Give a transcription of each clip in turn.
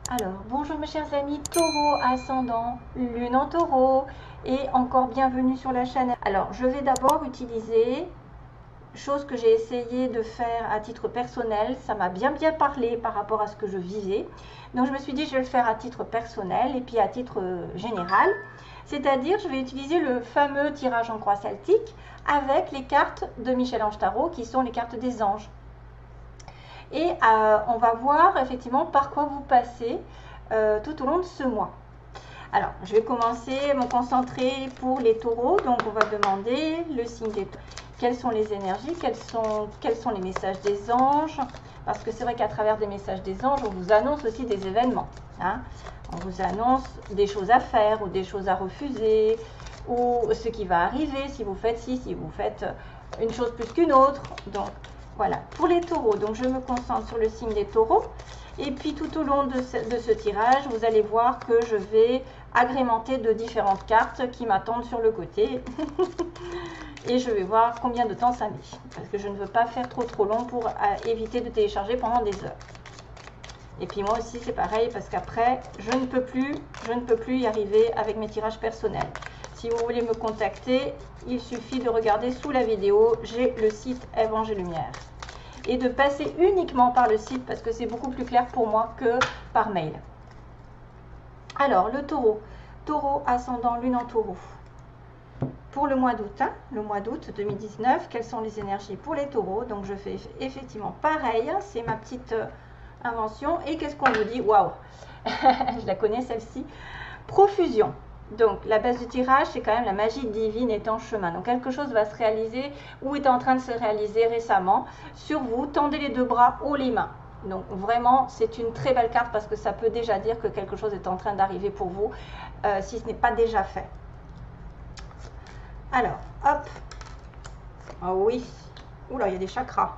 Alors, bonjour mes chers amis, taureau ascendant, lune en taureau et encore bienvenue sur la chaîne. Alors, je vais d'abord utiliser, chose que j'ai essayé de faire à titre personnel, ça m'a bien parlé par rapport à ce que je vivais. Donc, je me suis dit, je vais le faire à titre personnel et puis à titre général. C'est-à-dire, je vais utiliser le fameux tirage en croix celtique avec les cartes de Michel-Ange Tarot qui sont les cartes des anges. Et on va voir effectivement par quoi vous passez tout au long de ce mois. Alors, je vais commencer à me concentrer pour les taureaux. Donc, on va demander le signe des taureaux. Quelles sont les énergies, quels sont les messages des anges. Parce que c'est vrai qu'à travers des messages des anges, on vous annonce aussi des événements. Hein. On vous annonce des choses à faire ou des choses à refuser. Ou ce qui va arriver si vous faites ci, si vous faites une chose plus qu'une autre. Donc, voilà, pour les taureaux, donc je me concentre sur le signe des taureaux. Et puis tout au long de ce tirage, vous allez voir que je vais agrémenter de différentes cartes qui m'attendent sur le côté. Et je vais voir combien de temps ça met. Parce que je ne veux pas faire trop long pour éviter de télécharger pendant des heures. Et puis moi aussi c'est pareil parce qu'après, je ne peux plus y arriver avec mes tirages personnels. Si vous voulez me contacter, il suffit de regarder sous la vidéo, j'ai le site Ève Ange et Lumière. Et de passer uniquement par le site parce que c'est beaucoup plus clair pour moi que par mail. Alors, le taureau. Taureau ascendant lune en taureau. Pour le mois d'août, le mois d'août 2019, quelles sont les énergies pour les taureaux? Donc, je fais effectivement pareil, c'est ma petite invention. Et qu'est-ce qu'on nous dit? Waouh, je la connais celle-ci. Profusion. Donc, la base du tirage, c'est quand même la magie divine est en chemin. Donc, quelque chose va se réaliser ou est en train de se réaliser récemment sur vous. Tendez les deux bras, haut les mains. Donc, vraiment, c'est une très belle carte parce que ça peut déjà dire que quelque chose est en train d'arriver pour vous, si ce n'est pas déjà fait. Alors, hop. Oh oui. Oula, il y a des chakras.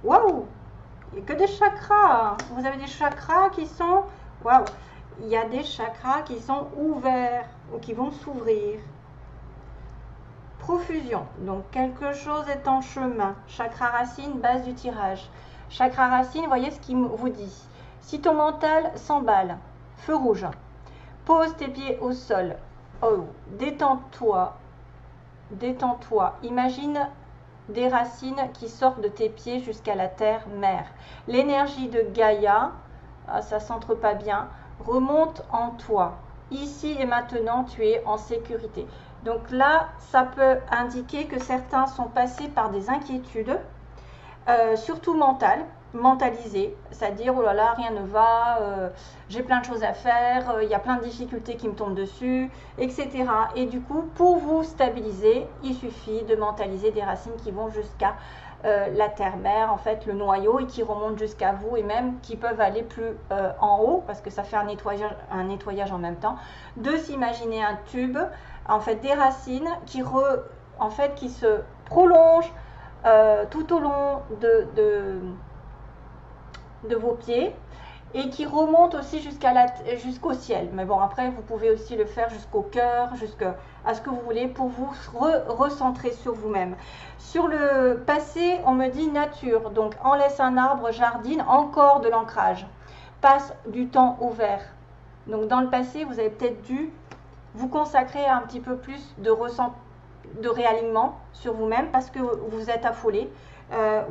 Waouh! Il n'y a que des chakras. Vous avez des chakras qui sont... Waouh! Il y a des chakras qui sont ouverts ou qui vont s'ouvrir. Profusion. Donc, quelque chose est en chemin. Chakra racine, base du tirage. Chakra racine, voyez ce qu'il vous dit. Si ton mental s'emballe, feu rouge. Pose tes pieds au sol. Oh, détends-toi. Détends-toi. Imagine des racines qui sortent de tes pieds jusqu'à la terre-mère. L'énergie de Gaïa, ça s'entre pas bien, remonte en toi. Ici et maintenant, tu es en sécurité. Donc là, ça peut indiquer que certains sont passés par des inquiétudes, surtout mentalisées, c'est-à-dire oh là là, rien ne va, j'ai plein de choses à faire, il y a plein de difficultés qui me tombent dessus, etc. Et du coup, pour vous stabiliser, il suffit de mentaliser des racines qui vont jusqu'à la terre-mère, en fait, le noyau, et qui remontent jusqu'à vous, et même qui peuvent aller plus en haut, parce que ça fait un nettoyage en même temps, de s'imaginer un tube, en fait, des racines qui se prolongent tout au long de vos pieds et qui remonte aussi jusqu'au ciel. Mais bon, après, vous pouvez aussi le faire jusqu'au cœur, jusqu'à ce que vous voulez pour vous recentrer sur vous-même. Sur le passé, on me dit nature. Donc, en laisse un arbre, jardine, encore de l'ancrage. Passe du temps au vert. Donc, dans le passé, vous avez peut-être dû vous consacrer à un petit peu plus de réalignement sur vous-même parce que vous êtes affolé,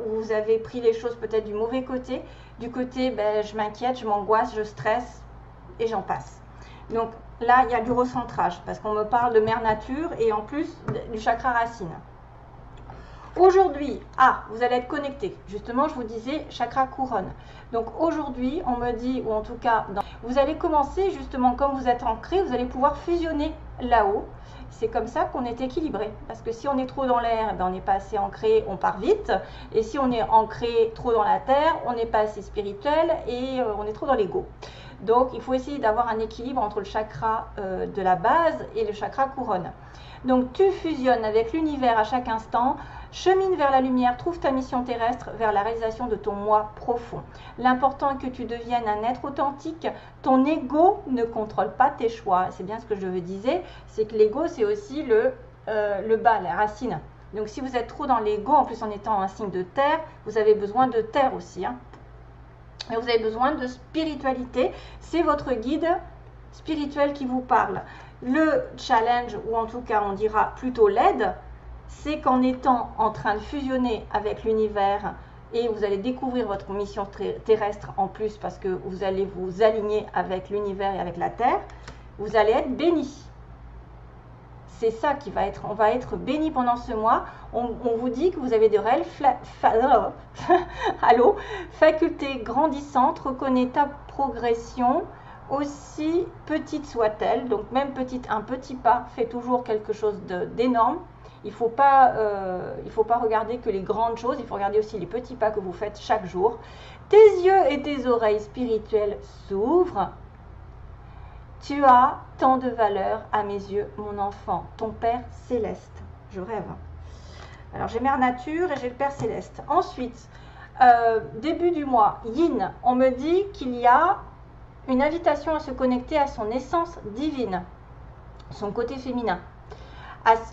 vous avez pris les choses peut-être du mauvais côté, du côté je m'inquiète, je m'angoisse, je stresse et j'en passe. Donc là, il y a du recentrage parce qu'on me parle de mère nature et en plus du chakra racine. Aujourd'hui, vous allez être connecté. Justement, je vous disais chakra couronne. Donc aujourd'hui, on me dit, ou en tout cas, vous allez commencer justement, comme vous êtes ancré, vous allez pouvoir fusionner là-haut. C'est comme ça qu'on est équilibré. Parce que si on est trop dans l'air, on n'est pas assez ancré, on part vite. Et si on est ancré trop dans la terre, on n'est pas assez spirituel et on est trop dans l'ego. Donc, il faut essayer d'avoir un équilibre entre le chakra de la base et le chakra couronne. Donc, tu fusionnes avec l'univers à chaque instant, chemine vers la lumière, trouve ta mission terrestre vers la réalisation de ton moi profond. L'important est que tu deviennes un être authentique. Ton ego ne contrôle pas tes choix. C'est bien ce que je disais, c'est que l'ego, c'est aussi le le bas, la racine. Donc si vous êtes trop dans l'ego, en plus en étant un signe de terre, vous avez besoin de terre aussi. Hein. Et vous avez besoin de spiritualité. C'est votre guide spirituel qui vous parle. Le challenge, ou en tout cas on dira plutôt l'aide, c'est qu'en étant en train de fusionner avec l'univers, et vous allez découvrir votre mission terrestre en plus parce que vous allez vous aligner avec l'univers et avec la terre, vous allez être béni. C'est ça qui va être, on va être béni pendant ce mois. On vous dit que vous avez de réelles facultés grandissantes. Reconnais ta progression, aussi petite soit-elle. Donc même un petit pas fait toujours quelque chose d'énorme. Il ne faut pas regarder que les grandes choses, il faut regarder aussi les petits pas que vous faites chaque jour. Tes yeux et tes oreilles spirituelles s'ouvrent. Tu as tant de valeur à mes yeux, mon enfant, ton Père céleste. Je rêve. Alors j'ai Mère Nature et j'ai le Père céleste. Ensuite, début du mois, Yin, on me dit qu'il y a une invitation à se connecter à son essence divine, son côté féminin.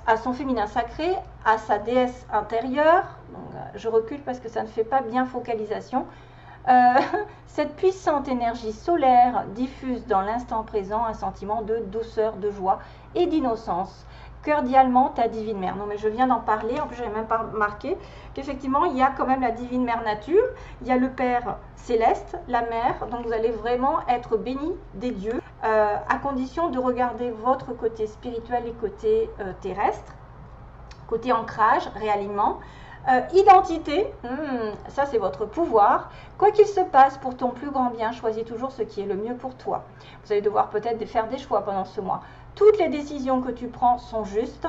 À son féminin sacré, à sa déesse intérieure. Donc, je recule parce que ça ne fait pas bien focalisation. Cette puissante énergie solaire diffuse dans l'instant présent un sentiment de douceur, de joie et d'innocence. Cordialement, ta divine mère. Non mais je viens d'en parler, en plus je n'avais même pas remarqué qu'effectivement il y a quand même la divine mère nature, il y a le Père céleste, la mère, donc vous allez vraiment être béni des dieux, à condition de regarder votre côté spirituel et côté terrestre, côté ancrage, réalignement. Identité, ça c'est votre pouvoir. Quoi qu'il se passe pour ton plus grand bien, choisis toujours ce qui est le mieux pour toi. Vous allez devoir peut-être faire des choix pendant ce mois. Toutes les décisions que tu prends sont justes.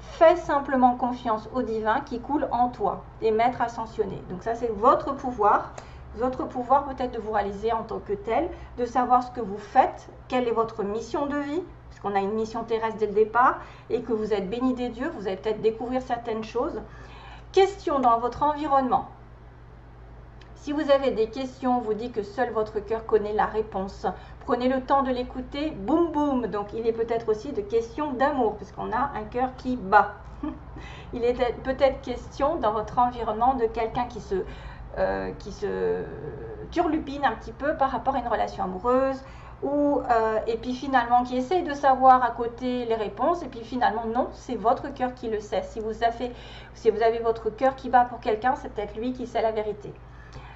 Fais simplement confiance au divin qui coule en toi, les maîtres ascensionnés. Donc ça c'est votre pouvoir. Votre pouvoir peut-être de vous réaliser en tant que tel, de savoir ce que vous faites, quelle est votre mission de vie, parce qu'on a une mission terrestre dès le départ, et que vous êtes béni des dieux, vous allez peut-être découvrir certaines choses. Questions dans votre environnement. Si vous avez des questions, on vous dit que seul votre cœur connaît la réponse. Prenez le temps de l'écouter, boum boum. Donc il est peut-être aussi de questions d'amour, puisqu'on a un cœur qui bat. Il est peut-être question dans votre environnement de quelqu'un qui se turlupine un petit peu par rapport à une relation amoureuse, et puis finalement qui essaye de savoir à côté les réponses, et puis finalement non, c'est votre cœur qui le sait. Si vous avez votre cœur qui bat pour quelqu'un, c'est peut-être lui qui sait la vérité.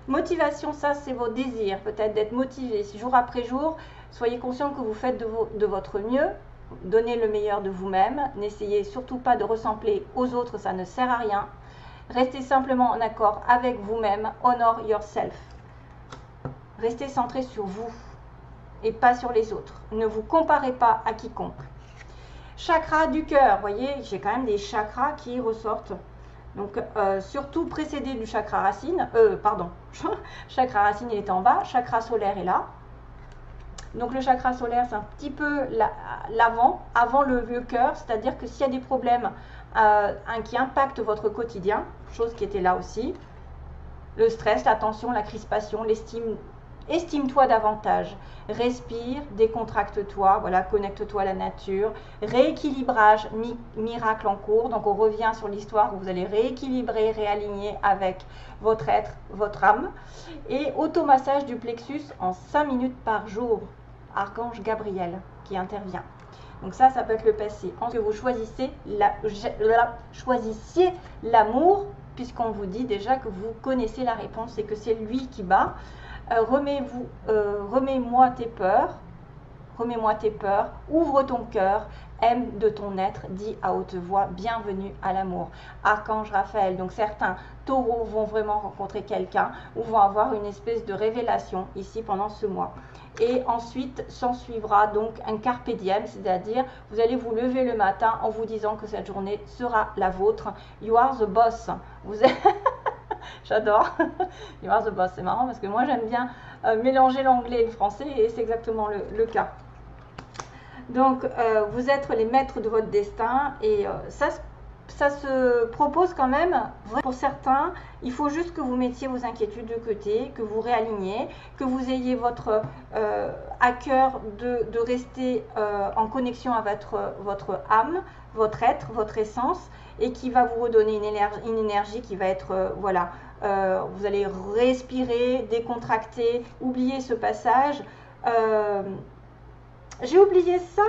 Motivation, ça c'est vos désirs, peut-être d'être motivé jour après jour. Soyez conscient que vous faites de votre mieux, donnez le meilleur de vous-même, n'essayez surtout pas de ressembler aux autres, ça ne sert à rien. Restez simplement en accord avec vous-même, honor yourself. Restez centré sur vous et pas sur les autres. Ne vous comparez pas à quiconque. Chakra du cœur, vous voyez, j'ai quand même des chakras qui ressortent. Donc, surtout précédé du chakra racine, chakra racine il est en bas, chakra solaire est là. Donc le chakra solaire c'est un petit peu avant le cœur, c'est-à-dire que s'il y a des problèmes qui impactent votre quotidien, chose qui était là aussi, le stress, la tension, la crispation, l'estime, estime-toi davantage, respire, décontracte-toi, voilà, connecte-toi à la nature, rééquilibrage, miracle en cours, donc on revient sur l'histoire où vous allez rééquilibrer, réaligner avec votre être, votre âme, et automassage du plexus en 5 minutes par jour, Archange Gabriel qui intervient. Donc ça peut être le passé. Ensuite, vous choisissiez l'amour, puisqu'on vous dit déjà que vous connaissez la réponse et que c'est lui qui bat. Remets-moi tes peurs, ouvre ton cœur, aime de ton être, dis à haute voix, bienvenue à l'amour. Archange Raphaël, donc certains taureaux vont vraiment rencontrer quelqu'un ou vont avoir une espèce de révélation ici pendant ce mois. Et ensuite s'en suivra donc un carpe diem, c'est-à-dire vous allez vous lever le matin en vous disant que cette journée sera la vôtre. You are the boss. Vous êtes... J'adore. You are the boss. C'est marrant parce que moi j'aime bien mélanger l'anglais et le français et c'est exactement le cas. Donc vous êtes les maîtres de votre destin et ça se propose quand même. Pour certains, il faut juste que vous mettiez vos inquiétudes de côté, que vous réaligniez, que vous ayez votre à cœur de rester en connexion avec votre âme, votre être, votre essence, et qui va vous redonner une énergie qui va être, voilà, vous allez respirer, décontracter, oublier ce passage. J'ai oublié ça.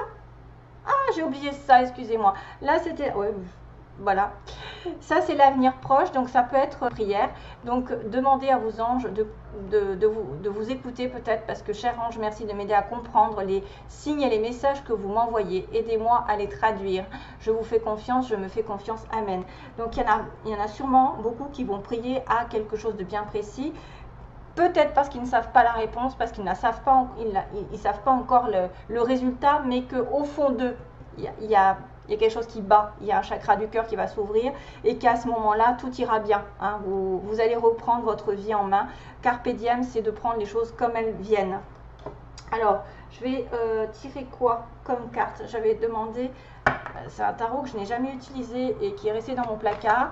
Ah, j'ai oublié ça, excusez-moi. Là, c'était... Ouais, voilà. Ça, c'est l'avenir proche, donc ça peut être prière. Donc, demandez à vos anges de vous écouter peut-être, parce que, cher ange, merci de m'aider à comprendre les signes et les messages que vous m'envoyez. Aidez-moi à les traduire. Je vous fais confiance, je me fais confiance. Amen. Donc, il y en a sûrement beaucoup qui vont prier à quelque chose de bien précis. Peut-être parce qu'ils ne savent pas la réponse, parce qu'ils ne savent pas, savent pas encore le résultat, mais qu'au fond d'eux, il y a quelque chose qui bat, il y a un chakra du cœur qui va s'ouvrir et qu'à ce moment-là, tout ira bien. Hein. Vous allez reprendre votre vie en main. Carpe diem, c'est de prendre les choses comme elles viennent. Alors, je vais tirer quoi comme carte? J'avais demandé, c'est un tarot que je n'ai jamais utilisé et qui est resté dans mon placard.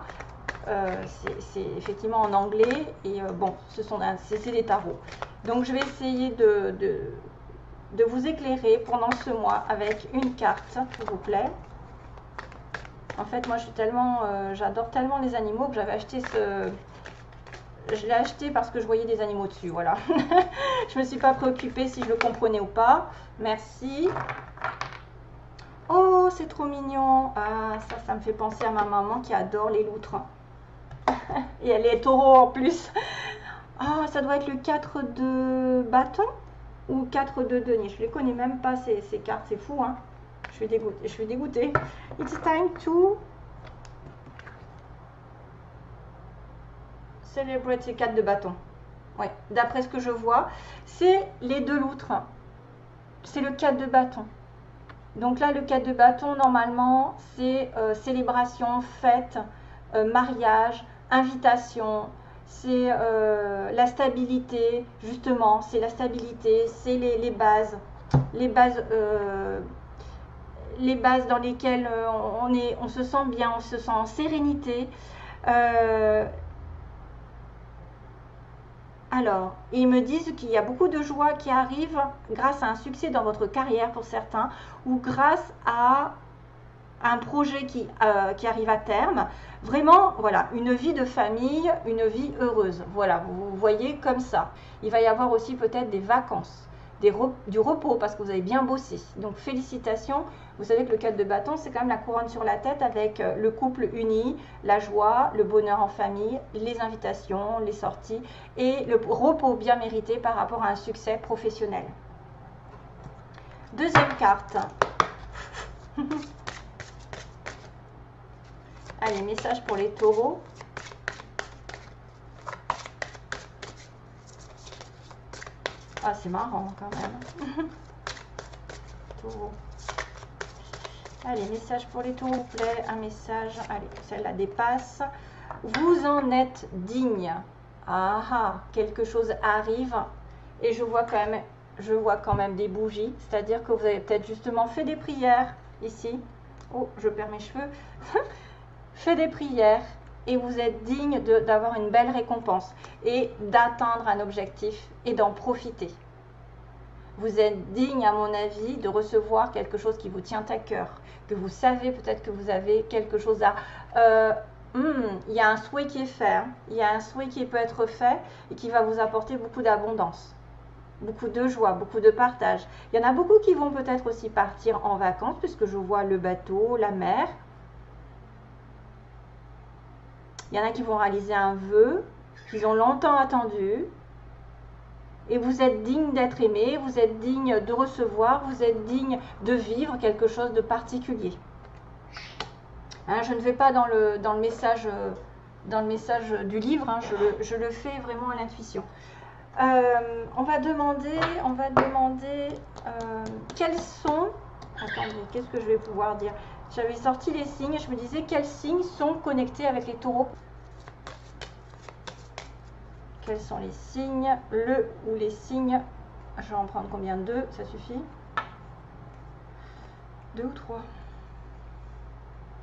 C'est effectivement en anglais et bon, c'est des tarots. Donc je vais essayer de vous éclairer pendant ce mois avec une carte, s'il vous plaît. En fait, moi je suis tellement, j'adore tellement les animaux que j'avais acheté je l'ai acheté parce que je voyais des animaux dessus, voilà. Je me suis pas préoccupée si je le comprenais ou pas. Merci. Oh, c'est trop mignon. Ah, ça me fait penser à ma maman qui adore les loutres. Et elle est taureau en plus. Ah, ça doit être le 4 de bâton ou 4 de denier. Je les connais même pas ces cartes, c'est fou, hein. Je suis dégoûtée. It's time to celebrate ces 4 de bâton. Ouais, d'après ce que je vois, c'est les 2 loutres. C'est le 4 de bâton. Donc là, le 4 de bâton, normalement, c'est célébration, fête, mariage, invitation, c'est la stabilité, justement, c'est la stabilité, c'est les bases dans lesquelles on se sent bien, on se sent en sérénité. Alors, ils me disent qu'il y a beaucoup de joie qui arrive grâce à un succès dans votre carrière pour certains, ou grâce à un projet qui arrive à terme. Vraiment, voilà, une vie de famille, une vie heureuse. Voilà, vous voyez comme ça. Il va y avoir aussi peut-être des vacances, du repos parce que vous avez bien bossé. Donc, félicitations. Vous savez que le 4 de bâton, c'est quand même la couronne sur la tête avec le couple uni, la joie, le bonheur en famille, les invitations, les sorties et le repos bien mérité par rapport à un succès professionnel. Deuxième carte. Allez, message pour les taureaux. Ah, c'est marrant quand même. Taureau. Allez, message pour les taureaux, vous plaît. Un message. Allez, celle-là dépasse. Vous en êtes digne. Ah ah, quelque chose arrive. Et je vois quand même des bougies. C'est-à-dire que vous avez peut-être justement fait des prières ici. Oh, je perds mes cheveux. Fait des prières et vous êtes digne d'avoir une belle récompense et d'atteindre un objectif et d'en profiter. Vous êtes digne, à mon avis, de recevoir quelque chose qui vous tient à cœur, que vous savez peut-être que vous avez quelque chose à... il y a un souhait qui est fait, hein. Il y a un souhait qui peut être fait et qui va vous apporter beaucoup d'abondance, beaucoup de joie, beaucoup de partage. Il y en a beaucoup qui vont peut-être aussi partir en vacances puisque je vois le bateau, la mer. Il y en a qui vont réaliser un vœu qu'ils ont longtemps attendu. Et vous êtes digne d'être aimé, vous êtes digne de recevoir, vous êtes digne de vivre quelque chose de particulier. Hein, je ne vais pas dans le message du livre, hein, je le fais vraiment à l'intuition. On va demander quels sont... Attendez, qu'est-ce que je vais pouvoir dire? J'avais sorti les signes, je me disais quels signes sont connectés avec les taureaux. Quels sont les signes? Le ou les signes. Je vais en prendre combien? 2, ça suffit? 2 ou 3?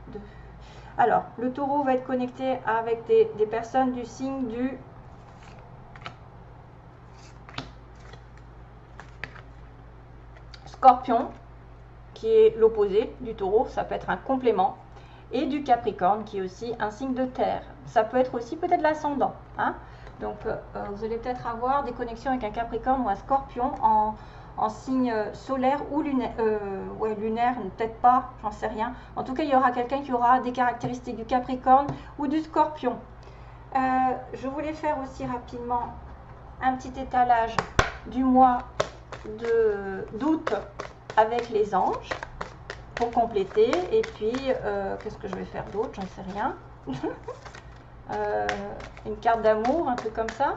2. Alors, le taureau va être connecté avec des personnes du signe Scorpion, qui est l'opposé du Taureau, ça peut être un complément, et du Capricorne, qui est aussi un signe de terre. Ça peut être aussi peut-être l'ascendant, hein. Donc vous allez peut-être avoir des connexions avec un Capricorne ou un Scorpion en signe solaire ou lunaire, ouais, lunaire, peut-être pas, j'en sais rien. En tout cas, il y aura quelqu'un qui aura des caractéristiques du Capricorne ou du Scorpion. Je voulais faire aussi rapidement un petit étalage du mois d'août avec les anges pour compléter. Et puis, qu'est-ce que je vais faire d'autre? J'en sais rien. Une carte d'amour, un truc comme ça.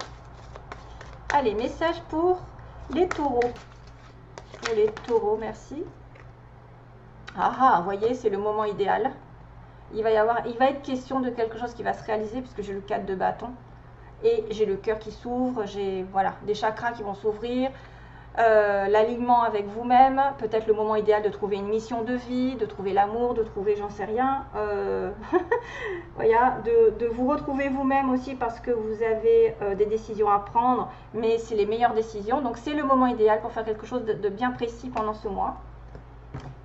Allez, message pour les taureaux. Pour les taureaux, merci. Ah, vous voyez, c'est le moment idéal. Il va être question de quelque chose qui va se réaliser puisque j'ai le 4 de bâton. Et j'ai le cœur qui s'ouvre, j'ai voilà, des chakras qui vont s'ouvrir. L'alignement avec vous-même, peut-être le moment idéal de trouver une mission de vie, de trouver l'amour, de trouver j'en sais rien, voilà, de vous retrouver vous-même aussi parce que vous avez des décisions à prendre, mais c'est les meilleures décisions, donc c'est le moment idéal pour faire quelque chose de bien précis pendant ce mois.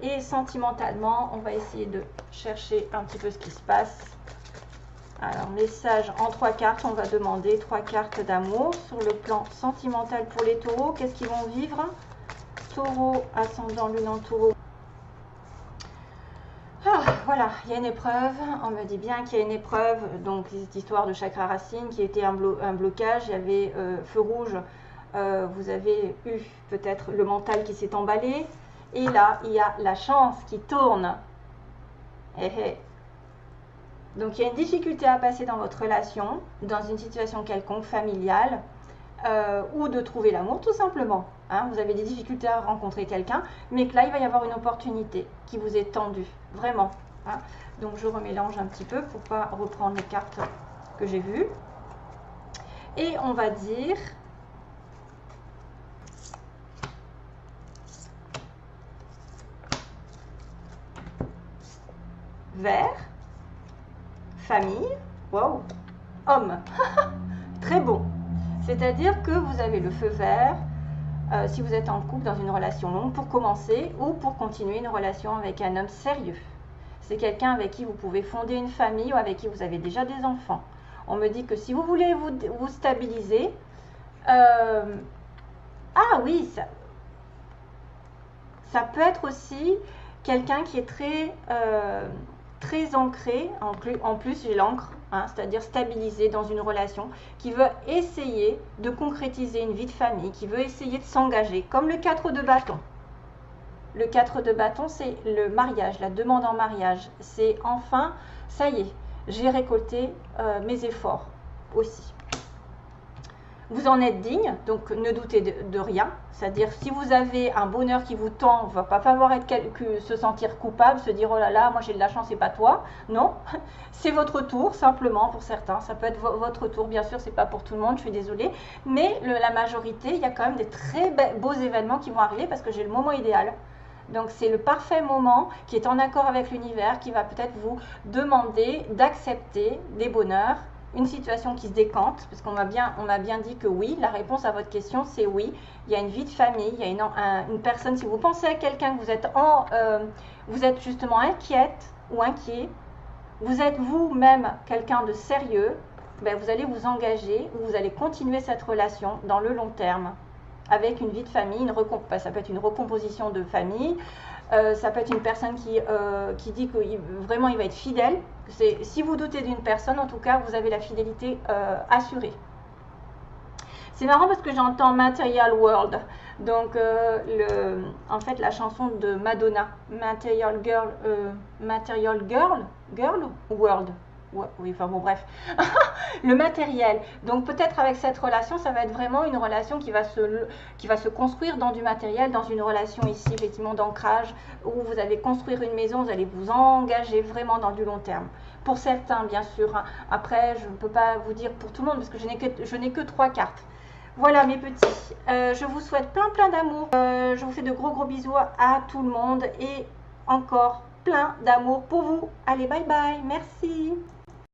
Et sentimentalement, on va essayer de chercher un petit peu ce qui se passe. Alors, message en 3 cartes, on va demander 3 cartes d'amour sur le plan sentimental pour les taureaux. Qu'est-ce qu'ils vont vivre? Taureau, ascendant, lune en taureau. Ah, voilà, il y a une épreuve. On me dit bien qu'il y a une épreuve. Donc, cette histoire de chakra racine qui était un blocage. Il y avait feu rouge. Vous avez eu peut-être le mental qui s'est emballé. Et là, il y a la chance qui tourne. Donc, il y a une difficulté à passer dans votre relation, dans une situation quelconque, familiale, ou de trouver l'amour, tout simplement. Hein, vous avez des difficultés à rencontrer quelqu'un, mais que là, il va y avoir une opportunité qui vous est tendue, vraiment. Hein. Donc, je remélange un petit peu pour ne pas reprendre les cartes que j'ai vues. Et on va dire... vert. Famille, wow, homme, très beau. C'est-à-dire que vous avez le feu vert si vous êtes en couple dans une relation longue pour commencer ou pour continuer une relation avec un homme sérieux. C'est quelqu'un avec qui vous pouvez fonder une famille ou avec qui vous avez déjà des enfants. On me dit que si vous voulez vous stabiliser, ah oui, ça peut être aussi quelqu'un qui est très ancré, en plus j'ai l'encre, hein, c'est-à-dire stabilisé dans une relation, qui veut essayer de concrétiser une vie de famille, qui veut essayer de s'engager, comme le 4 de bâton. Le 4 de bâton, c'est le mariage, la demande en mariage. C'est enfin, ça y est, j'ai récolté mes efforts aussi. Vous en êtes digne, donc ne doutez de rien. C'est-à-dire, si vous avez un bonheur qui vous tend, il ne va pas falloir se sentir coupable, se dire « Oh là là, moi j'ai de la chance et pas toi ». Non, c'est votre tour, simplement, pour certains. Ça peut être votre tour, bien sûr, ce n'est pas pour tout le monde, je suis désolée. Mais la majorité, il y a quand même des très beaux événements qui vont arriver parce que j'ai le moment idéal. Donc, c'est le parfait moment qui est en accord avec l'univers, qui va peut-être vous demander d'accepter des bonheurs, une situation qui se décante, parce qu'on m'a bien dit que oui, la réponse à votre question c'est oui. Il y a une vie de famille, il y a une personne, si vous pensez à quelqu'un que vous êtes justement inquiète ou inquiet, vous êtes vous-même quelqu'un de sérieux, ben vous allez vous engager ou vous allez continuer cette relation dans le long terme avec une vie de famille, ça peut être une recomposition de famille, ça peut être une personne qui dit que vraiment il va être fidèle. Si vous doutez d'une personne, en tout cas, vous avez la fidélité assurée. C'est marrant parce que j'entends Material World. Donc, en fait, la chanson de Madonna, Material Girl ou World. Ouais, oui, enfin bon, bref. Le matériel. Donc, peut-être avec cette relation, ça va être vraiment une relation qui va se construire dans du matériel, dans une relation ici, effectivement, d'ancrage, où vous allez construire une maison, vous allez vous engager vraiment dans du long terme. Pour certains, bien sûr. Hein. Après, je ne peux pas vous dire pour tout le monde, parce que je n'ai que 3 cartes. Voilà, mes petits. Je vous souhaite plein d'amour. Je vous fais de gros bisous à tout le monde. Et encore plein d'amour pour vous. Allez, bye bye. Merci.